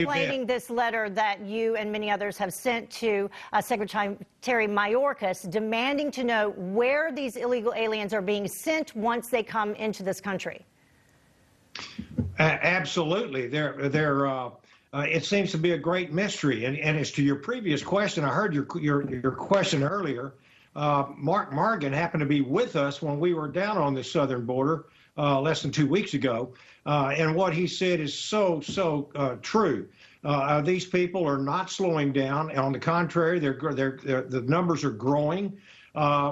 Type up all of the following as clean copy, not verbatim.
explaining this letter that you and many others have sent to Secretary Mayorkas, demanding to know where these illegal aliens are being sent once they come into this country. Absolutely. It seems to be a great mystery. And as to your previous question, I heard your question earlier. Mark Morgan happened to be with us when we were down on the southern border less than 2 weeks ago. And what he said is so true. These people are not slowing down. On the contrary, the numbers are growing.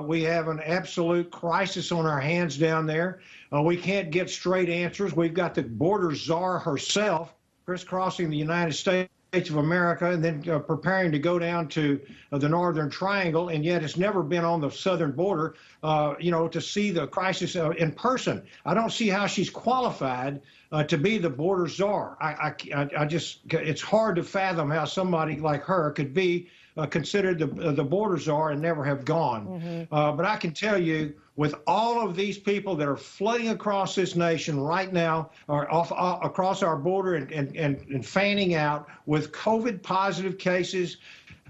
We have an absolute crisis on our hands down there. We can't get straight answers. We've got the border czar herself crisscrossing the United States of America and then preparing to go down to the Northern Triangle, and yet it's never been on the southern border, to see the crisis in person. I don't see how she's qualified to be the border czar. It's hard to fathom how somebody like her could be considered the border czar and never have gone. Mm-hmm. But I can tell you, with all of these people that are flooding across this nation right now, or across our border and fanning out with COVID positive cases,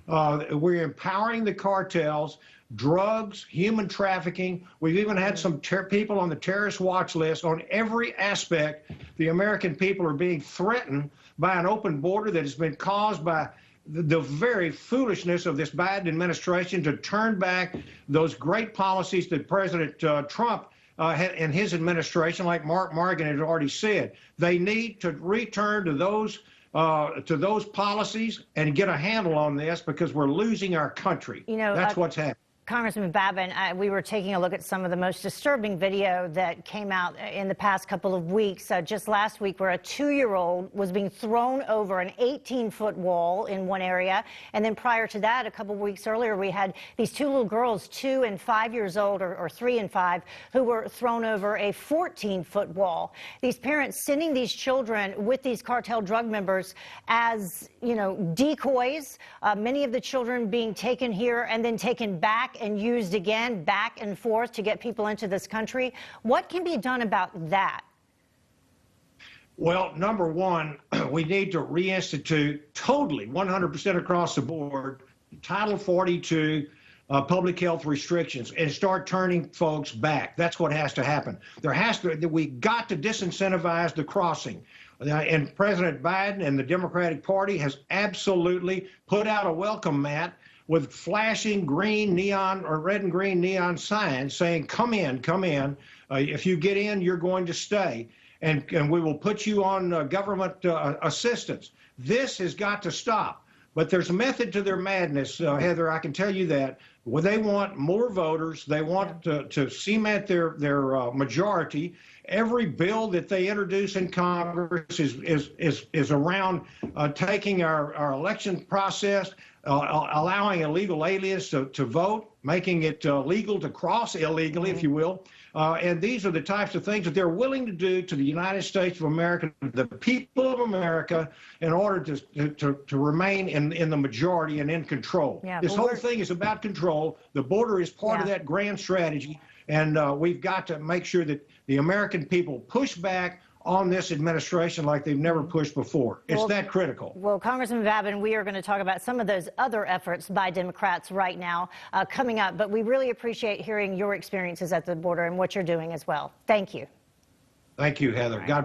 we're empowering the cartels, drugs, human trafficking. We've even had some people on the terrorist watch list. On every aspect, the American people are being threatened by an open border that has been caused by the very foolishness of this Biden administration to turn back those great policies that President Trump had in his administration, like Mark Morgan had already said. They need to return to those policies and get a handle on this, because we're losing our country. That's what's happening. Congressman Babin, we were taking a look at some of the most disturbing video that came out in the past couple of weeks. Just last week, where a 2-year-old was being thrown over an 18-foot wall in one area. And then prior to that, a couple of weeks earlier, we had these 2 little girls, 2 and 5 years old, or 3 and 5, who were thrown over a 14-foot wall. These parents sending these children with these cartel drug members as, decoys. Many of the children being taken here and then taken back and used again, back and forth, to get people into this country. What can be done about that? Well, number one, we need to reinstitute totally 100% across the board Title 42 public health restrictions and start turning folks back. That's what has to happen. We got to disincentivize the crossing. And President Biden and the Democratic Party has absolutely put out a welcome mat with flashing green neon or red and green neon signs saying, come in, come in. If you get in, you're going to stay. And we will put you on government assistance. This has got to stop. But there's a method to their madness, Heather, I can tell you that. Well, they want more voters. They want to cement their majority. Every bill that they introduce in Congress is around taking our election process, allowing illegal aliens to vote, making it legal to cross illegally, if you will. And these are the types of things that they're willing to do to the United States of America, the people of America, in order to remain in the majority and in control. Yeah, this whole thing is about control. The border is part of that grand strategy. And we've got to make sure that the American people push back on this administration like they've never pushed before. It's that critical. Well, Congressman Babin, we are going to talk about some of those other efforts by Democrats right now coming up, but we really appreciate hearing your experiences at the border and what you're doing as well. Thank you. Thank you, Heather. God